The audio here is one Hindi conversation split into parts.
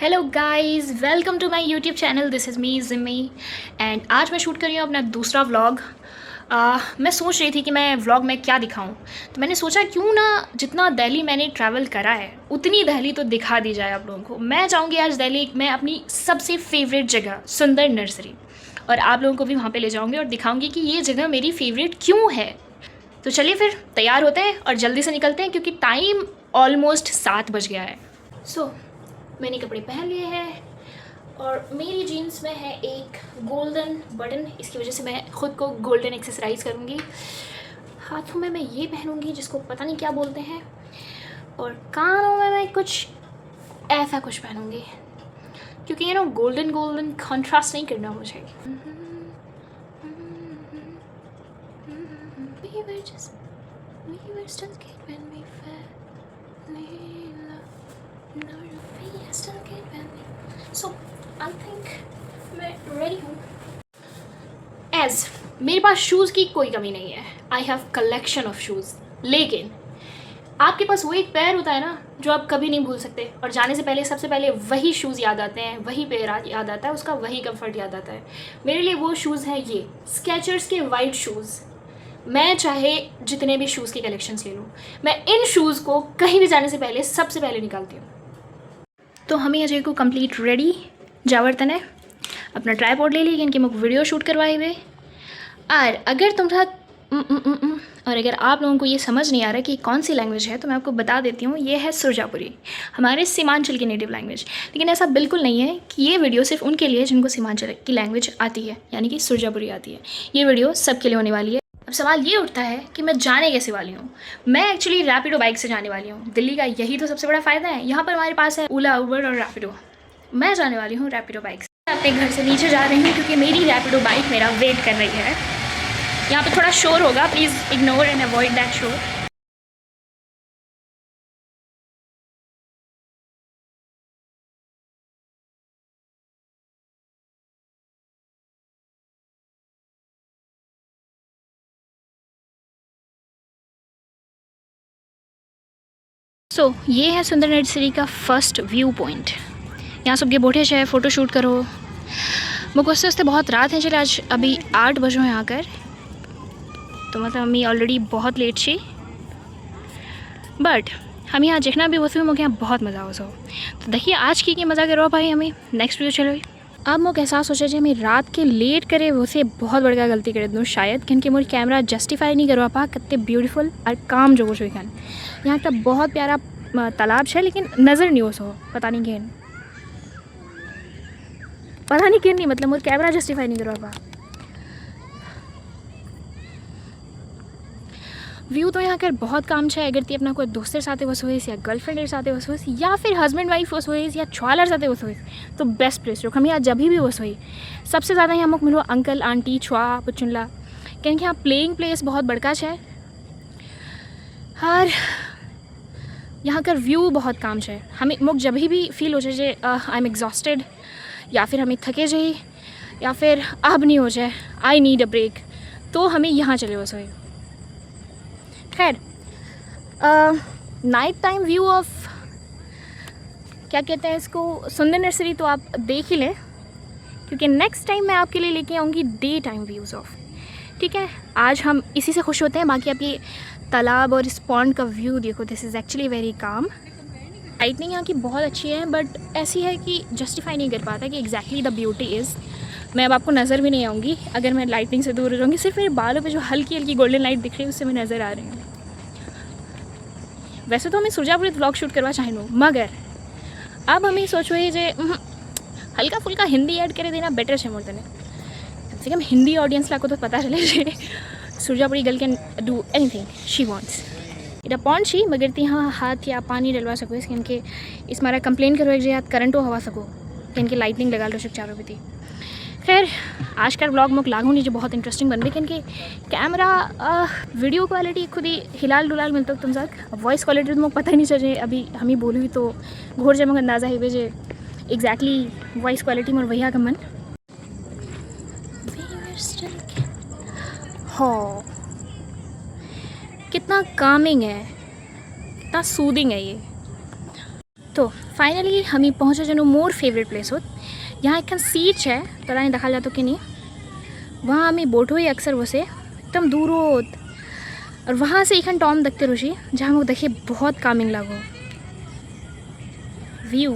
Hello guys, welcome to my YouTube channel. This is me Jimmy and आज मैं शूट कर रही हूँ अपना दूसरा व्लॉग। मैं सोच रही थी कि मैं व्लॉग में क्या दिखाऊं, तो मैंने सोचा क्यों ना जितना दिल्ली मैंने ट्रैवल करा है उतनी दिल्ली तो दिखा दी जाए आप लोगों को। मैं जाऊंगी आज दिल्ली में अपनी सबसे फेवरेट जगह सुंदर नर्सरी, और आप लोगों को भी वहाँ पे ले जाऊँगी और दिखाऊँगी कि ये जगह मेरी फेवरेट क्यों है। तो चलिए फिर तैयार होते हैं और जल्दी से निकलते हैं क्योंकि टाइम ऑलमोस्ट 7 बज गया है। मैंने कपड़े पहन लिए हैं और मेरी जीन्स में है एक गोल्डन बटन, इसकी वजह से मैं ख़ुद को गोल्डन एक्सेसराइज करूँगी। हाथों में मैं ये पहनूँगी जिसको पता नहीं क्या बोलते हैं, और कानों में मैं कुछ ऐसा कुछ पहनूँगी क्योंकि गोल्डन गोल्डन कॉन्ट्रास्ट नहीं करना मुझे। So, I think मैं रेडी हूँ। एज मेरे पास शूज़ की कोई कमी नहीं है, I have collection of shoes, लेकिन आपके पास वो एक पैर होता है ना जो आप कभी नहीं भूल सकते, और जाने से पहले सबसे पहले वही शूज़ याद आते हैं, वही पैर याद आता है, उसका वही कंफर्ट याद आता है। मेरे लिए वो शूज़ हैं ये स्केचर्स के वाइट शूज़। मैं चाहे जितने भी शूज़ की कलेक्शंस ले लूँ, मैं इन शूज़ को कहीं भी जाने से पहले सबसे पहले निकालती हूँ। तो हमें अजय को कंप्लीट रेडी जावर्तन है, अपना ट्राइपॉड ले ली इनके मुख वीडियो शूट करवाए हुए। और अगर आप लोगों को ये समझ नहीं आ रहा कि कौन सी लैंग्वेज है तो मैं आपको बता देती हूँ, ये है सुरजापुरी, हमारे सीमांचल की नेटिव लैंग्वेज। लेकिन ऐसा बिल्कुल नहीं है कि ये वीडियो सिर्फ उनके लिए जिनको सीमांचल की लैंग्वेज आती है, यानी कि सुरजापुरी आती है। ये वीडियो सबके लिए होने वाली है। अब सवाल ये उठता है कि मैं जाने कैसे वाली हूँ। मैं एक्चुअली रैपिडो बाइक से जाने वाली हूँ। दिल्ली का यही तो सबसे बड़ा फ़ायदा है, यहाँ पर हमारे पास है ओला, उबर और रैपिडो। मैं जाने वाली हूँ रैपिडो बाइक से। मैं अपने घर से नीचे जा रही हूँ क्योंकि मेरी रैपिडो बाइक मेरा वेट कर रही है। यहाँ पे थोड़ा शोर होगा, please ignore and avoid that शोर। ये है सुंदर नर्सरी का फर्स्ट व्यू पॉइंट। यहाँ सबके बोठे है, फ़ोटो शूट करो। मुझे उससे बहुत रात है, चले आज अभी 8 बजे हैं आकर, तो मतलब मम्मी ऑलरेडी बहुत लेट छी, बट हम यहाँ जितना भी वसूल मुझे यहाँ बहुत मज़ा हो। तो देखिए आज की मज़ा करो भाई, हमें नेक्स्ट वीडियो चलो। अब मुझे एहसास हो जाए हमें रात के लेट करे वो से बहुत बड़ा गलती कर दूँ शायद, क्योंकि मुझे कैमरा जस्टिफाई नहीं करवा पा कितने ब्यूटीफुल और काम जो कुछ हुई खान। यहाँ का बहुत प्यारा तालाब है, लेकिन नज़र नहीं हो सो, पता नहीं क्यों नहीं, मतलब मुझे कैमरा जस्टिफाई नहीं करवा पा। व्यू तो यहाँ कर बहुत काम है। अगर ती अपना कोई दोस्तर साथे वस होइस या गर्लफ्रेंडर साथे वस होइस या फिर हस्बैंड वाइफ वस होइस या छुआलर साथे वस होइस तो बेस्ट प्लेस जो हम यहाँ जब भी वस हुई। सबसे ज़्यादा यहाँ मुझे मिलो अंकल आंटी छुआ पुचुनला, क्योंकि यहाँ प्लेइंग प्लेस बहुत बड़का है और यहाँ का व्यू बहुत काम है। हमें मुझ जब भी फील हो जाए आई एम एग्जॉस्टेड, या फिर हमें थके जाए, या फिर अब नहीं हो जाए आई नीड अ ब्रेक, तो हमें यहाँ चले वस हुई। खैर नाइट टाइम व्यू ऑफ क्या कहते हैं इसको, सुंदर नर्सरी तो आप देख ही लें, क्योंकि नेक्स्ट टाइम मैं आपके लिए लेके आऊँगी डे टाइम व्यूज़ ऑफ। ठीक है, आज हम इसी से खुश होते हैं। बाकी आप ये तालाब और इस पॉन्ड का व्यू देखो, this is actually very calm. Lightning यहाँ की बहुत अच्छी है, बट ऐसी है कि जस्टिफाई नहीं कर पाता कि एग्जैक्टली द ब्यूटी इज़। मैं अब आपको नज़र भी नहीं आऊँगी अगर मैं लाइटिंग से दूर हो जाऊँगी। सिर्फ मेरे बालों पे जो हल्की हल्की गोल्डन लाइट दिख रही है उससे मैं नज़र आ रही हूँ। वैसे तो हमें सुरजापुरी व्लॉग शूट करवा चाहिए, मगर अब हमें सोचो ये जे हल्का फुल्का हिंदी ऐड करे देना बेटर है। मोर देने कम से कम हिंदी ऑडियंस ला को तो पता चले जे Surjapuri girl can do anything she wants. इटा पॉन्ड छी, मगर ती हाँ हाथ या पानी डलवा सको इनके इस मारा कंप्लेन करो एक याद करंटो हवा सको इनके लाइटनिंग लगा लो चारों भी। खैर आज का व्लॉग मुझे लागू नहीं जो बहुत इंटरेस्टिंग बन रही, क्योंकि कैमरा वीडियो क्वालिटी खुद ही हिलाल डुलाल मिलता तुम तक। वॉइस क्वालिटी तो मुझे पता ही नहीं चले, अभी हम ही बोलूँ तो घोर जब मुझे अंदाज़ा है जे एग्जैक्टली वॉइस क्वालिटी में भैया का मन हो कितना कामिंग है, कितना सूदिंग है ये। तो फाइनली हम पहुँचे जनो मोर फेवरेट प्लेस हो। यहाँ एक सीट है, पता नहीं देखा जाता कि नहीं, वहाँ हमें बोट हुई अक्सर वैसे एकदम दूर होत, और वहाँ से एक टॉम देखते रुचि जहाँ वो देखिए बहुत कामिंग लागो व्यू।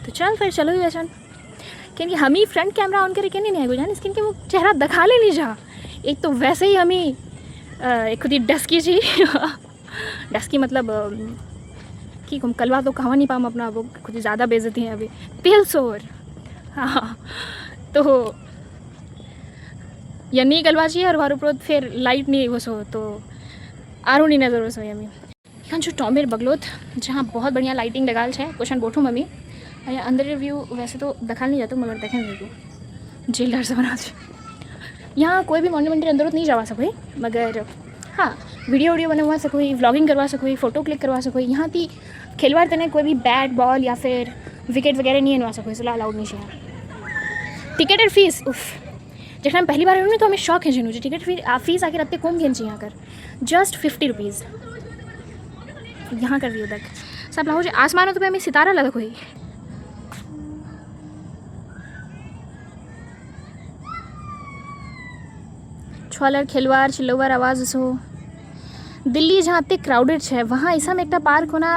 तो चल फिर चलो ही वैसा, क्योंकि हम ही फ्रंट कैमरा ऑन करके नहीं आएगा जान, इसके वो चेहरा दिखा ले नहीं जा। एक तो वैसे ही हम ही खुद ही डस्की जी डस्की मतलब कि हम कलवा तो कहा नहीं पाम अपना, वो खुद ही ज़्यादा बेइज्जती है अभी तेल सोर। हाँ तो या नहीं कलवा चाहिए और वार ऊपर फिर लाइट नहीं वो सो तो आरो नहीं नजर वो सो हमें यहाँ जो टॉमेर बगलोत जहाँ बहुत बढ़िया लाइटिंग लगाल है क्वेश्चन बोठूँ मम्मी या अंदर व्यू वैसे तो दिखा नहीं जाता मगर देखें व्यू जेलदार से बना। यहाँ कोई भी मॉन्यूमेंट अंदर नहीं जा सको, मगर हाँ वीडियो वीडियो बनवा सको, व्लॉगिंग करवा सको, फ़ोटो क्लिक करवा सको। यहाँ थी खिलवाड़ तने कोई भी बैट बॉल या फिर विकेट वगैरह नहीं बनवा सको, इसलिए अलाउड नहीं है। टिकट और फीस उफ जब हम पहली बार आए तो हमें शौक है जिन्होंने टिकट फीस आके रखते कौन खेची यहाँ कर जस्ट 50 रुपीज़। यहाँ कर व्यू तक सब लाओ जो आसमान हो तो हमें सितारा लगा कोई। छुआलर खिलवाड़ चिल्लोवर आवाज़ सो दिल्ली जहाँ इतने क्राउडेड है वहाँ ऐसा में एक पार्क होना।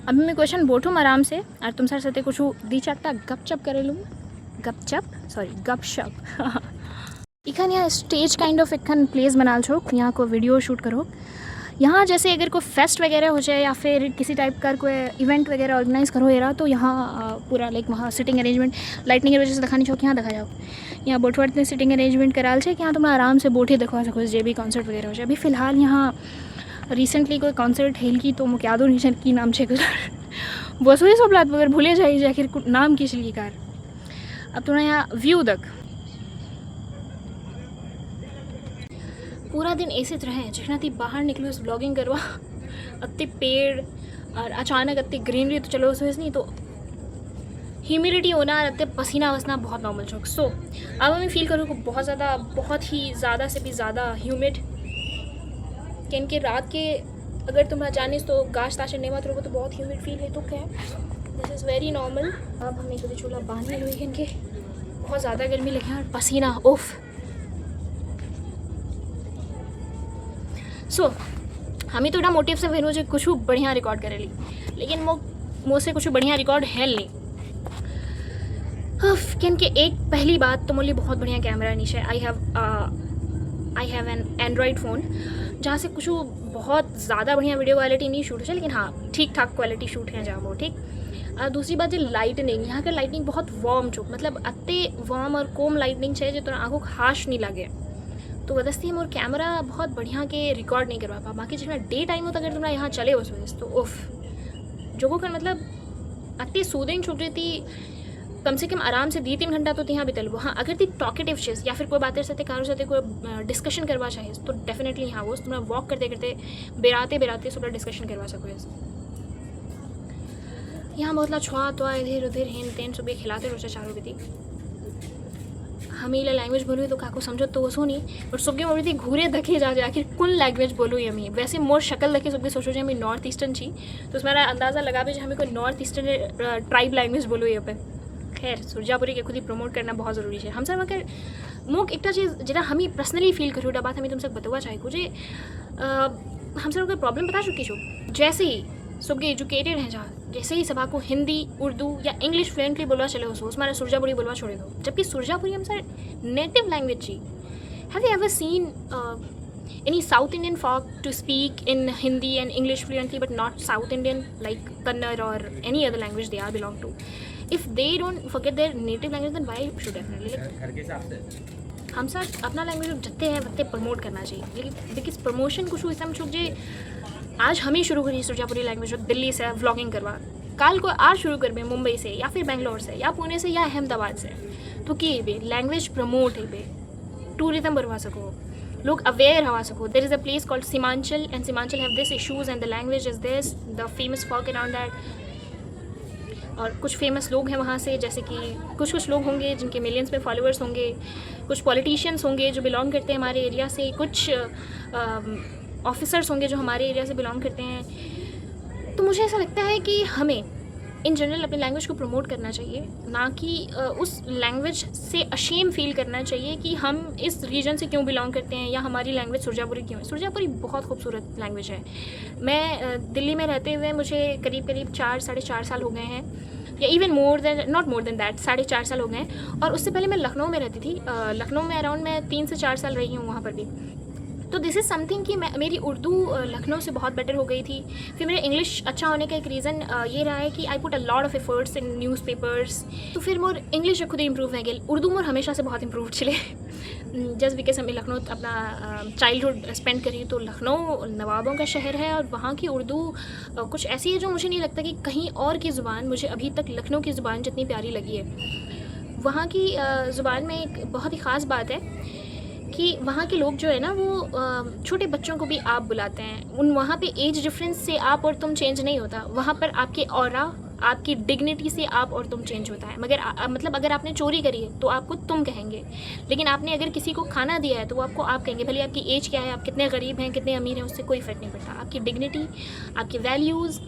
अभी मैं क्वेश्चन बोठूँ आराम से और तुम सर से कुछ दी चारटा गपचप करे लूँ, गपशप इखन यहाँ स्टेज काइंड ऑफ इखन प्लेस बनाल छो, यहाँ को वीडियो शूट करो। यहाँ जैसे अगर कोई फेस्ट वगैरह हो जाए या फिर किसी टाइप का कोई इवेंट वगैरह ऑर्गेनाइज करो ये रहा तो यहाँ पूरा लाइक वहाँ सिटिंग अरेंजमेंट लाइटनिंग की वजह से दिखानी छो, यहाँ दिखा जाओ। यहाँ बोटवर्थ ने सिटिंग अरेंजमेंट कराल है कि यहाँ तुम आराम से बोटे दिखवा सको जे भी कॉन्सर्ट वगैरह हो जाए। अभी फ़िलहाल यहाँ रिसेंटली कोई कॉन्सर्ट हेल की तो मुझे याद हो नहीं की नाम है वसू सब लात वगैरह भूले जाए आखिर नाम की चिल्की कार। अब थोड़ा यहाँ व्यू तक पूरा दिन ऐसे रहे जितना थी बाहर निकलो इस ब्लॉगिंग करवा अत्ते पेड़ और अचानक अत्ते ग्रीनरी तो चलो सोच नहीं तो ह्यूमिडिटी होना और अत्ते पसीना वसना बहुत नॉर्मल शौक। सो अब हमें फील करो बहुत ही ज़्यादा से भी ज़्यादा ह्यूमिड कि रात के अगर तुम जाने तो गाश ताश नहीं मत रहो तो बहुत ह्यूमिड फील है तो क्या दिस इज़ वेरी नॉर्मल। अब हमें कभी चूल्हा बांधने हुई इनके बहुत ज़्यादा गर्मी लगे और पसीना उफ। सो हमें तो मोटिव से वेनो जो कुछ बढ़िया रिकॉर्ड करेली लेकिन मो से कुछ बढ़िया रिकॉर्ड है नहीं। क्योंकि एक पहली बात तो मोली बहुत बढ़िया कैमरा नीचे I have an Android phone जहाँ से कुछ बहुत ज़्यादा बढ़िया वीडियो क्वालिटी नहीं शूट है लेकिन हाँ ठीक ठाक क्वालिटी शूट है जहाँ वो ठीक। दूसरी बात जो लाइटनिंग यहाँ का लाइटनिंग बहुत वार्म छो मतलब अत्ते वार्म और कोम लाइटनिंग है जो तो आँखों हाश नहीं लगे तो वदस्ती मोर कैमरा बहुत बढ़िया के रिकॉर्ड नहीं करवा पा। बाकी जितना डे टाइम हो तो अगर तुम यहाँ चले उस वजह तो उफ जो कर मतलब अति सूदिंग छूट रही थी कम से कम आराम से 2-3 घंटा तो यहाँ बितल वो। हाँ अगर ती टॉकेटिव चीज़ या फिर कोई बातें से कारों से कोई डिस्कशन करवा चाहिए तो डेफिनेटली यहाँ वो तुम्हारा वॉक करते करते बेराते सुबह डिस्कशन करवा सको। यहाँ बहुत छुआ तो इधर उधर हेन तेन सुबह खिलाते रोचे चारों भी हमें लैंग्वेज बोलूँ तो काको समझो तो वो नहीं बट सुबह मोड़ी थी घूरे दखे जा आखिर कौन लैंग्वेज बोलूँ हमें वैसे मोर शक्ल देखे सुबह सोचो जो हमें नॉर्थ ईस्टर्न छी तो उसमें अंदाज़ा लगा भी हमें कोई नॉर्थ ईस्टर्न ट्राइब लैंग्वेज बोलूँ यहाँ पे। खैर सुरजापुरी के खुद ही प्रमोट करना बहुत ज़रूरी है हम सर मगर मोक एक चीज़ जरा हम ही पर्सनली फील करूँ बात हमें तुमसे बतवा चाहे कुछ हम सर कोई प्रॉब्लम बता चुकी छो जैसे ही सुबह एजुकेटेड हैं जहाँ जैसे ही सभा को हिंदी उर्दू या इंग्लिश फ्लुएंटली बोलवा चले हो हमारा सुरजापुरी बोलवा छोड़े दो जबकि सुरजापुरी हम सर नेटिव लैंग्वेज जी। Have you ever seen any South Indian folk to speak in Hindi and English fluently but not South Indian like Kannada or any other language they are belong to? If they don't forget their native language then why should definitely like हम सर अपना लैंग्वेज जितने हैं उतने प्रमोट करना चाहिए लेकिन बिकॉज प्रमोशन कुछ इसम छुक जे आज हम ही शुरू करी सुरजापुरी लैंग्वेज दिल्ली से व्लॉगिंग करवा कल को आज शुरू कर मुंबई से या फिर बेंगलोर से या पुणे से या अहमदाबाद से तो कि बे लैंग्वेज प्रमोट है बे टूरिज्म बढ़वा सको लोग अवेयर हवा सको। There is a place called Seemanchal and Seemanchal have this issues and the language is this the famous folk around that और कुछ फेमस लोग हैं वहाँ से जैसे कि कुछ लोग होंगे जिनके मिलियंस में फॉलोअर्स होंगे कुछ पॉलिटिशियंस होंगे जो बिलोंग करते हैं हमारे एरिया से कुछ ऑफिसर्स होंगे जो हमारे एरिया से बिलोंग करते हैं तो मुझे ऐसा लगता है कि हमें इन जनरल अपनी लैंग्वेज को प्रमोट करना चाहिए, ना कि उस लैंग्वेज से अशेम फ़ील करना चाहिए कि हम इस रीजन से क्यों बिलोंग करते हैं या हमारी लैंग्वेज सुरजापुरी क्यों है। सुरजापुरी बहुत खूबसूरत लैंग्वेज है। मैं दिल्ली में रहते हुए मुझे करीब 4 साढ़े 4 साल हो गए हैं, या even more than, not more than that, 4.5 साल हो गए हैं। और उससे पहले मैं लखनऊ में रहती थी। लखनऊ में अराउंड मैं 3 से 4 साल रही हूँ वहाँ पर भी। तो दिस इज़ समथिंग कि मेरी उर्दू लखनऊ से बहुत बेटर हो गई थी। फिर मेरा इंग्लिश अच्छा होने का एक रीज़न ये रहा है कि I put a lot of efforts in newspapers. तो फिर मोर इंग्लिश खुद ही इम्प्रूव है गई, उर्दू मोर हमेशा से बहुत इम्प्रूव चले। जस्ट बिकॉज हम लखनऊ अपना चाइल्डहुड स्पेंड करी, तो लखनऊ नवाबों का शहर है और वहाँ की उर्दू कुछ ऐसी है जो मुझे नहीं लगता कि कहीं और की ज़ुबान मुझे अभी तक लखनऊ की ज़ुबान जितनी प्यारी लगी है। वहाँ की ज़ुबान में एक बहुत ही ख़ास बात है कि वहाँ के लोग जो है ना वो छोटे बच्चों को भी आप बुलाते हैं। वहाँ पे एज डिफरेंस से आप और तुम चेंज नहीं होता, वहाँ पर आपके ऑरा, आपकी डिग्निटी से आप और तुम चेंज होता है। मगर मतलब अगर आपने चोरी करी है तो आपको तुम कहेंगे, लेकिन आपने अगर किसी को खाना दिया है तो वो आपको आप कहेंगे। भले आपकी एज क्या है, आप कितने गरीब हैं, कितने अमीर हैं, उससे कोई फ़र्क नहीं पड़ता। आपकी डिग्निटी, आपकी वैल्यूज़,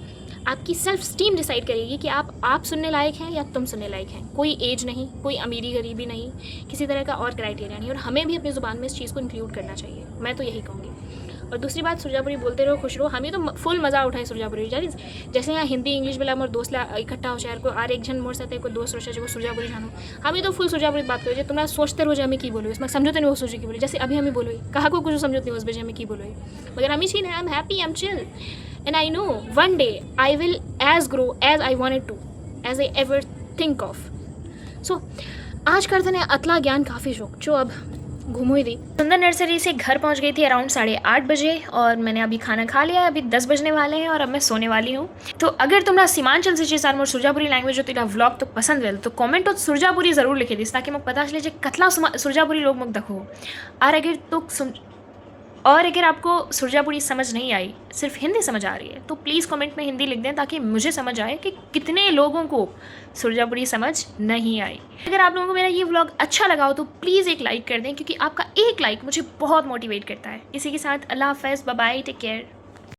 आपकी सेल्फ स्टीम डिसाइड करेगी कि आप सुनने लायक हैं या तुम सुनने लायक हैं। कोई एज नहीं, कोई अमीरी गरीबी नहीं, किसी तरह का और क्राइटेरिया नहीं। और हमें भी अपनी ज़ुबान में इस चीज़ को इंक्लूड करना चाहिए, मैं तो यही कहूँगी। और दूसरी बात, सुरजापुरी बोलते रहो, खुश रहो। हमें तो फुल मज़ा उठाए सुरजापुरी जानी। जैसे यहाँ हिंदी इंग्लिश बोला मोर दोस्त ला इकट्ठा हो शहर को आर एक जन मोर साथ कोई दोस्त रोशा जो सुरजापुरी जानो, हमें तो फुल सुरजापुरी बात करो। तुम सोचते रहो हमें की बोलो, इसमें समझते नहीं वो सोचे की बोले। जैसे अभी हमें बोलो कहा को कुछ समझते नहीं उस बजे हमें की बोलो, मगर हमें छीन है, I am happy, I am chill, and I know one day I will as grow as I wanted to, as I ever think of. So आज करते हैं अतला ज्ञान काफ़ी शौक जो अब घूमो ही दी। सुंदर नर्सरी से घर पहुंच गई थी अराउंड 8:30 बजे, और मैंने अभी खाना खा लिया है। अभी 10 बजने वाले हैं और अब मैं सोने वाली हूँ। तो अगर तुम्हारा सीमांचल से चीज़ मोर सुरजापुरी लैंग्वेज जो तेरा व्लॉग तो पसंद है तो कमेंट और सुरजापुरी ज़रूर लिखे दीस, ताकि मुझे पता चले कतला सुरजापुरी लोग मुझे देखो। और अगर आपको सुरजापुरी समझ नहीं आई, सिर्फ हिंदी समझ आ रही है, तो प्लीज़ कमेंट में हिंदी लिख दें, ताकि मुझे समझ आए कि कितने लोगों को सुरजापुरी समझ नहीं आई। अगर आप लोगों को मेरा ये व्लॉग अच्छा लगा हो तो प्लीज़ एक लाइक कर दें, क्योंकि आपका एक लाइक मुझे बहुत मोटिवेट करता है। इसी के साथ अल्लाह हाफ़िज़, बाय बाय, टेक केयर।